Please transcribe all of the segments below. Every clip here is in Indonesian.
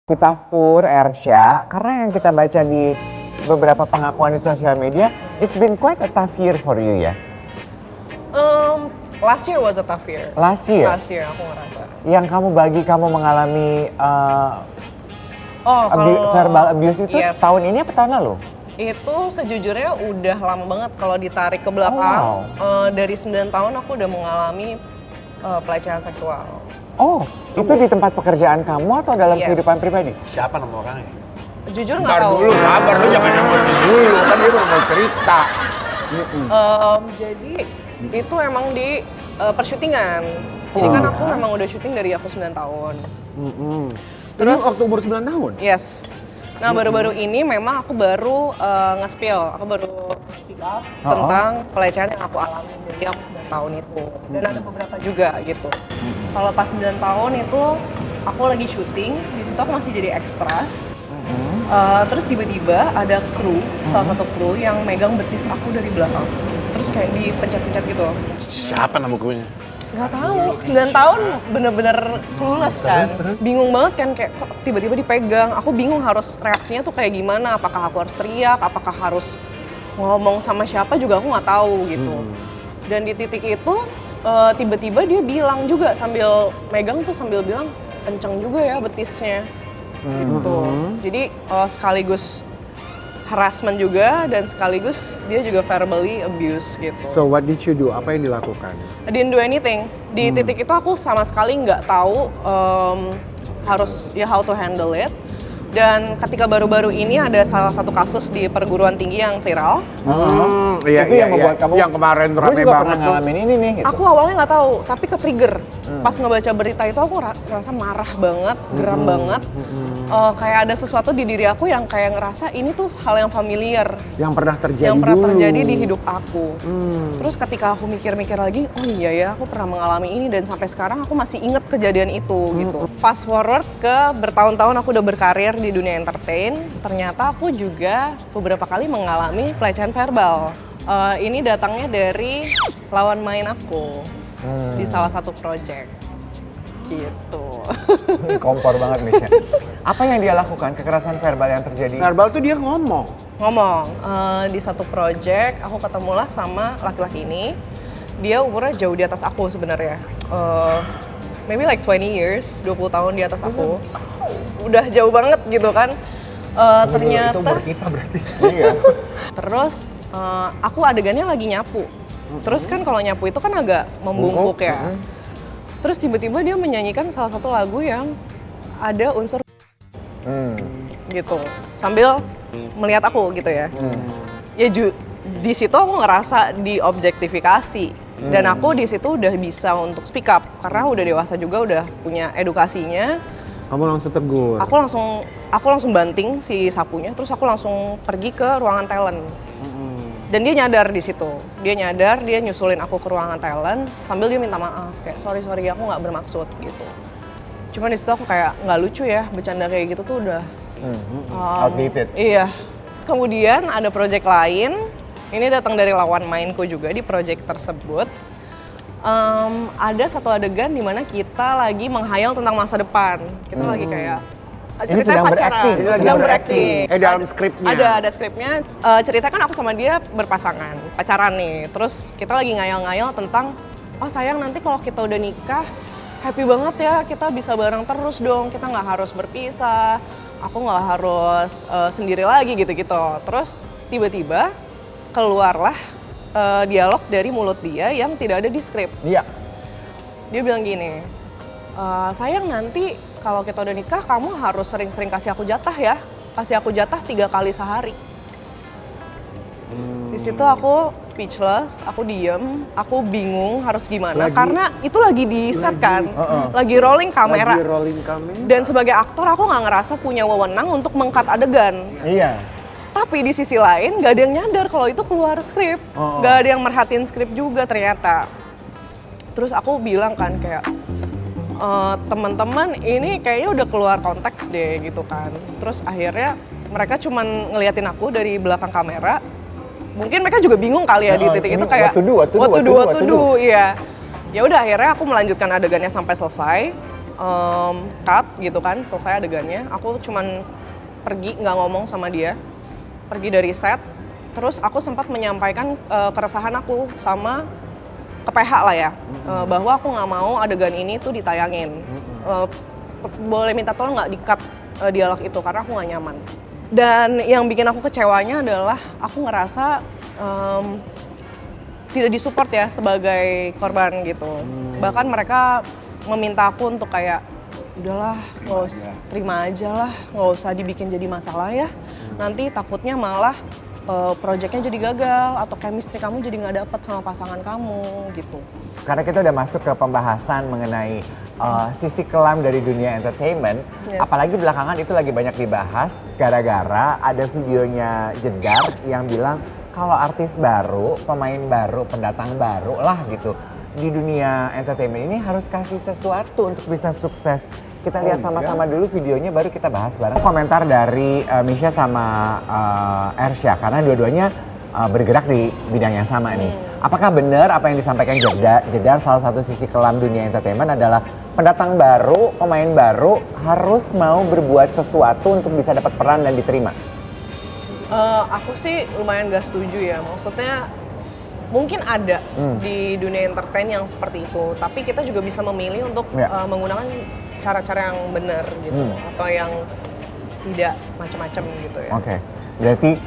Kita Pur, Ersya, karena yang kita baca di beberapa pengakuan di sosial media, it's been quite a tough year for you ya? Last year was a tough year. Last year? Last year aku ngerasa. Yang kamu mengalami Kalau verbal abuse itu yes. tahun ini apa tahun lalu? Itu sejujurnya udah lama banget kalau ditarik ke belakang. Dari 9 tahun aku udah mengalami pelecehan seksual. Oh, itu di tempat pekerjaan kamu atau dalam Yes. kehidupan pribadi? Siapa nama orangnya? Jujur nggak Ntar tahu. dulu, sabar lu jangan emosi dulu, kan dia baru mau cerita. Jadi itu emang di persyutingan. Jadi kan aku memang udah syuting dari aku 9 tahun. Terus waktu umur 9 tahun? Yes. Nah baru-baru ini memang aku baru nge-spill, aku baru speak up tentang pelecehan yang aku alami dari aku 9 tahun itu. Dan ada beberapa juga gitu. Kalau pas 9 tahun itu aku lagi syuting, di situ aku masih jadi extras. Terus tiba-tiba ada kru, salah satu kru yang megang betis aku dari belakang. Terus kayak dipencet-pencet gitu. Siapa nama krunya? Gak tahu, 9 tahun bener-bener clueless kan. Bingung banget kan, kayak kok tiba-tiba dipegang. Aku bingung harus reaksinya tuh kayak gimana. Apakah aku harus teriak, apakah harus ngomong sama siapa juga aku nggak tahu gitu. Dan di titik itu tiba-tiba dia bilang juga sambil megang tuh sambil bilang kenceng juga ya betisnya. Gitu. Jadi sekaligus harassment juga dan sekaligus dia juga verbally abuse gitu. So what did you do? Apa yang dilakukan? I didn't do anything. Di titik itu aku sama sekali nggak tahu harus ya how to handle it. Dan ketika baru-baru ini ada salah satu kasus di perguruan tinggi yang viral. Iya, Itu yang membuat kamu, yang kemarin gue rame juga banget pernah tuh. ngalamin ini nih gitu. Aku awalnya nggak tahu, tapi ke-trigger. Pas ngebaca berita itu aku ngerasa marah banget, geram banget. Kayak ada sesuatu di diri aku yang kayak ngerasa ini tuh hal yang familiar. Yang pernah terjadi Yang pernah dulu. terjadi di hidup aku. Terus ketika aku mikir-mikir lagi, oh iya ya aku pernah mengalami ini dan sampai sekarang aku masih inget kejadian itu gitu. Fast forward ke bertahun-tahun aku udah berkarir di dunia entertain, ternyata aku juga beberapa kali mengalami pelecehan verbal. Ini datangnya dari lawan main aku di salah satu project. Gitu. Kompor banget Misha. Apa yang dia lakukan, kekerasan verbal yang terjadi? Verbal tuh dia ngomong. Ngomong, di satu project aku ketemulah sama laki-laki ini. Dia umurnya jauh di atas aku sebenarnya. Maybe like 20 years, 20 tahun di atas aku. Udah jauh banget gitu kan. Ternyata Itu umur kita berarti. Iya. terus aku adegannya lagi nyapu. Terus kan kalau nyapu itu kan agak membungkuk ya. Terus tiba-tiba dia menyanyikan salah satu lagu yang ada unsur gitu. Sambil melihat aku gitu ya. Ya di situ aku ngerasa diobjektifikasi. Dan aku di situ udah bisa untuk speak up karena udah dewasa juga, udah punya edukasinya. Kamu langsung tegur. Aku langsung banting si sapunya, terus aku langsung pergi ke ruangan talent. Dan dia nyadar di situ. Dia nyadar, dia nyusulin aku ke ruangan talent sambil dia minta maaf. Kayak sorry aku nggak bermaksud gitu. Cuman di situ aku kayak nggak lucu ya, bercanda kayak gitu tuh udah Outdated. Iya. Kemudian ada project lain. Ini datang dari lawan mainku juga di project tersebut. Ada satu adegan di mana kita lagi menghayal tentang masa depan. Kita lagi kayak ceritanya sedang pacaran, berakting. Ini sedang berakting. Dalam skripnya. Ada skripnya. Ceritanya kan aku sama dia berpasangan, pacaran nih. Terus kita lagi ngayal-ngayal tentang, oh sayang nanti kalau kita udah nikah, happy banget ya kita bisa bareng terus dong. Kita nggak harus berpisah, aku nggak harus sendiri lagi gitu-gitu. Terus tiba-tiba keluarlah dialog dari mulut dia yang tidak ada di skrip. Iya. Dia bilang gini, sayang nanti kalau kita udah nikah kamu harus sering-sering kasih aku jatah ya. Kasih aku jatah 3 kali sehari. Di situ aku speechless, aku diem, aku bingung harus gimana. Karena itu lagi di set kan, lagi rolling kamera. Lagi rolling kamera. Dan sebagai aktor aku nggak ngerasa punya wewenang untuk meng-cut adegan. Iya. Tapi di sisi lain nggak ada yang nyadar kalau itu keluar skrip. Nggak ada yang merhatiin skrip juga ternyata. Terus aku bilang kan kayak, teman-teman ini kayaknya udah keluar konteks deh gitu kan. Terus akhirnya mereka cuman ngeliatin aku dari belakang kamera. Mungkin mereka juga bingung kali ya di titik itu kayak what to do, iya. Ya udah akhirnya aku melanjutkan adegannya sampai selesai. cut gitu kan, selesai adegannya. Aku cuman pergi, nggak ngomong sama dia, pergi dari set. Terus aku sempat menyampaikan keresahan aku sama ke PH lah ya, bahwa aku nggak mau adegan ini tuh ditayangin. Boleh minta tolong nggak di-cut dialog itu karena aku nggak nyaman. Dan yang bikin aku kecewanya adalah aku ngerasa tidak disupport ya sebagai korban gitu. Bahkan mereka meminta aku untuk kayak udahlah, terima aja lah, nggak usah dibikin jadi masalah ya. Nanti takutnya malah projectnya jadi gagal atau chemistry kamu jadi nggak dapet sama pasangan kamu gitu. Karena kita udah masuk ke pembahasan mengenai sisi kelam dari dunia entertainment, apalagi belakangan itu lagi banyak dibahas gara-gara ada videonya Jedar yang bilang kalau artis baru, pemain baru, pendatang baru lah gitu di dunia entertainment ini harus kasih sesuatu untuk bisa sukses. Kita lihat sama-sama dulu videonya baru kita bahas bareng. Komentar dari Misha sama Ersha karena dua-duanya bergerak di bidang yang sama nih. Apakah benar apa yang disampaikan Jedar salah satu sisi kelam dunia entertainment adalah pendatang baru, pemain baru harus mau berbuat sesuatu untuk bisa dapat peran dan diterima? Aku sih lumayan gak setuju ya, maksudnya mungkin ada di dunia entertain yang seperti itu, tapi kita juga bisa memilih untuk menggunakan cara-cara yang benar gitu, atau yang tidak macam-macam gitu ya. Oke. Berarti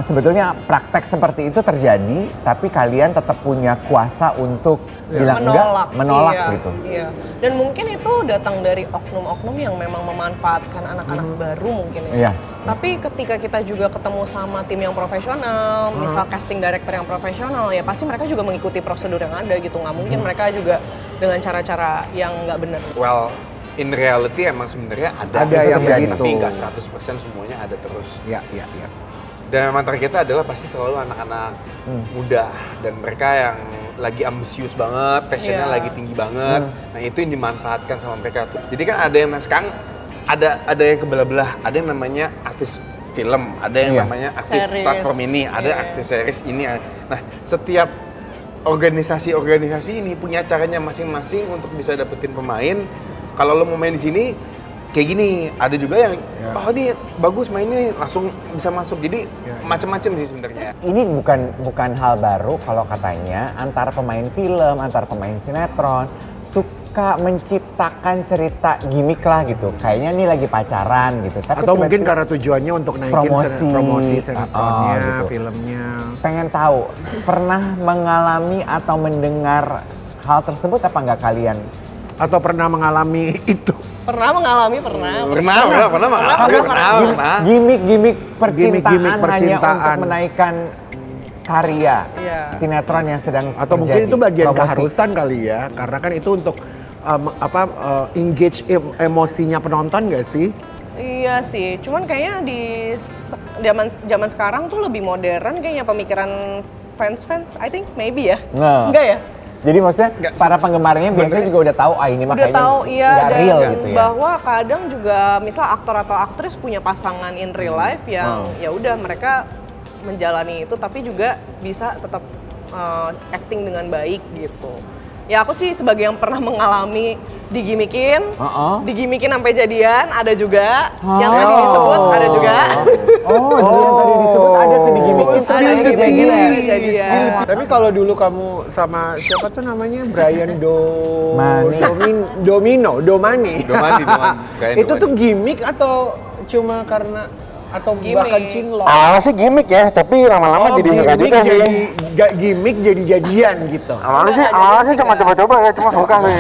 sebetulnya praktek seperti itu terjadi, tapi kalian tetap punya kuasa untuk bilang menolak iya, gitu. Iya. Dan mungkin itu datang dari oknum-oknum yang memang memanfaatkan anak-anak baru mungkin ya. Iya. Tapi ketika kita juga ketemu sama tim yang profesional, misal casting director yang profesional, ya pasti mereka juga mengikuti prosedur yang ada gitu. Nggak mungkin mereka juga dengan cara-cara yang nggak benar. Well, in reality emang sebenarnya ada yang terjadi, begitu. tapi nggak 100% semuanya ada terus. Iya. Dan memang target kita adalah pasti selalu anak-anak muda dan mereka yang lagi ambisius banget, passionnya lagi tinggi banget. Nah itu yang dimanfaatkan sama mereka tuh. Jadi kan ada yang sekarang ada yang kebelah-belah, ada yang namanya artis film, ada yang namanya artis Series. platform ini, ada artis series ini. Nah setiap organisasi ini punya caranya masing-masing untuk bisa dapetin pemain. Kalau lo mau main di sini kayak gini, ada juga yang oh ini bagus mainnya langsung bisa masuk. Jadi macam-macam sih sebenarnya. Ini bukan hal baru kalau katanya antara pemain film, antara pemain sinetron suka menciptakan cerita gimmick lah gitu. Kayaknya ini lagi pacaran gitu. Tapi Atau mungkin karena tujuannya untuk naikin promosi sinetronnya, gitu. filmnya. Pengen tahu, pernah mengalami atau mendengar hal tersebut apa nggak kalian? Atau pernah mengalami itu? Pernah. Gimik-gimik percintaan, Gimik-gimik hanya percintaan. untuk menaikkan karya sinetron yang sedang Atau mungkin terjadi, itu bagian promosi. keharusan kali ya, karena kan itu untuk engage emosinya penonton nggak sih? Iya sih, cuman kayaknya di zaman sekarang tuh lebih modern kayaknya pemikiran fans, I think maybe ya. Nah. Enggak ya? Jadi maksudnya para penggemarnya biasanya juga udah tahu ini mah Udah kayaknya tahu iya, nggak dan real gitu ya. bahwa kadang juga misal aktor atau aktris punya pasangan in real life yang ya udah mereka menjalani itu tapi juga bisa tetap acting dengan baik gitu. Ya aku sih sebagai yang pernah mengalami digimikin sampai jadian, ada juga yang tadi disebut ada juga. Yang tadi disebut ada tuh digimikin, Ada digimikin, jadian. Tapi kalau dulu kamu sama siapa tuh namanya Brian Domani. Domani. Kayak Itu tuh gimmick atau cuma karena atau Gimmick. bahkan cinlok? Awalnya sih gimmick ya, tapi lama-lama jadi enggak juga sih. Gimmick jadi jadian gitu. Awalnya sih cuma coba-coba ya, cuma suka sih.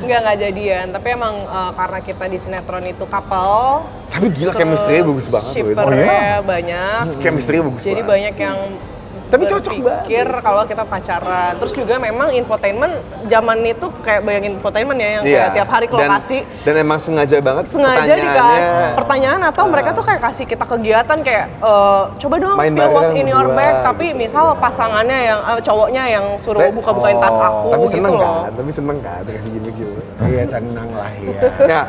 Nggak jadian, tapi emang karena kita di sinetron itu couple. Tapi gila chemistry-nya bagus banget loh itu. Shippernya banyak. Chemistry-nya bagus Jadi banget. banyak yang Tapi cocok berpikir kalau kita pacaran. Terus juga memang infotainment zaman itu kayak bayangin infotainment ya yang kayak tiap hari ke lokasi. Dan emang sengaja banget Sengaja pertanyaannya. dikasih pertanyaan atau mereka tuh kayak kasih kita kegiatan kayak coba dong Main spill what's bareng in your berdua, bag, gitu. tapi misal pasangannya yang cowoknya yang suruh buka-bukain tas aku Tapi gitu seneng loh. kan? Tapi seneng kan dikasih gimmick gitu. Iya senang lah ya. Ya,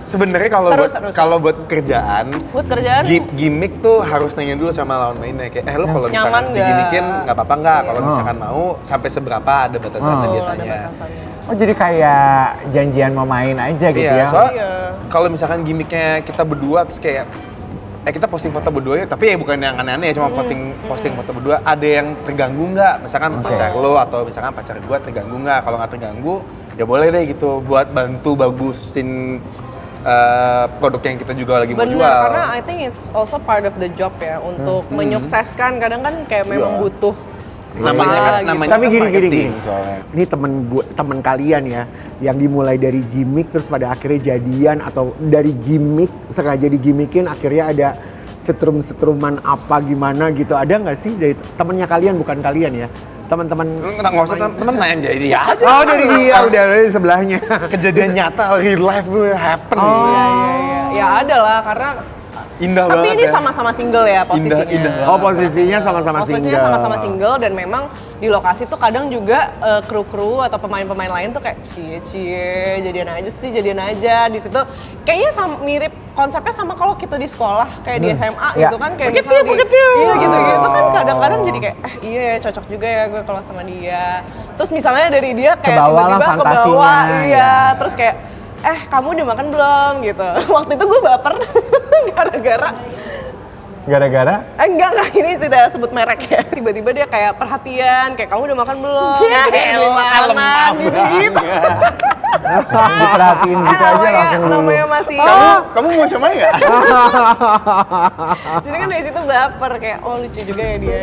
Sebenarnya kalau Seru, buat seru, seru. kalau buat kerjaan, Buat kerjaan gimmick tuh harus nanya dulu sama lawan mainnya kayak lu kalau Nyaman misalkan nggak? digimikin nggak apa-apa nggak? Kalau Iya. misalkan mau sampai seberapa ada batasannya betul, ada biasanya. batasannya. Oh jadi kayak janjian mau main aja gitu Iya, ya? soalnya Iya. kalau misalkan gimmicknya kita berdua terus kayak kita posting foto berdua ya, tapi ya bukan yang aneh-aneh ya, cuma posting foto berdua, ada yang terganggu nggak? Misalkan pacar lo atau misalkan pacar gua terganggu nggak? Kalau nggak terganggu, ya boleh deh gitu buat bantu bagusin produk yang kita juga lagi mau Bener, jual. karena I think it's also part of the job ya untuk menyukseskan. Kadang kan kayak memang butuh namanya kan, gitu. namanya Tapi kan gini, marketing soalnya. Ini temen kalian ya, yang dimulai dari gimmick terus pada akhirnya jadian, atau dari gimmick sengaja digimikin akhirnya ada setrum-setruman apa gimana gitu, ada nggak sih dari temennya kalian, bukan kalian ya? Teman-teman Nggak usah temen main jadi dia aja. Oh dari dia, udah dari sebelahnya. Kejadian nyata, real life gue happen. Ya ada lah, karena Indah tapi banget ini ya. sama-sama single ya posisinya. Indah banget. Oh posisinya sama-sama single. Posisinya sama-sama single dan memang di lokasi tuh kadang juga kru-kru atau pemain-pemain lain tuh kayak cie jadian aja di situ. Kayaknya mirip konsepnya sama kalau kita di sekolah kayak di SMA Ya. gitu kan kayak misalnya iya gitu-gitu kan kadang-kadang jadi kayak iya ya cocok juga ya gue kalau sama dia. Terus misalnya dari dia kayak Kebawa lah tiba-tiba kebawa fantasinya, iya ya. terus kayak kamu udah makan belum gitu. Waktu itu gue baper gara-gara enggak ini tidak sebut merek ya. Tiba-tiba dia kayak perhatian, kayak kamu udah makan belum? Ya Beli makanan gitu. Diperhatiin gitu aja langsung lulu. namanya masih. Kamu mau sama ya? Jadi kan dari situ baper kayak lucu juga ya dia.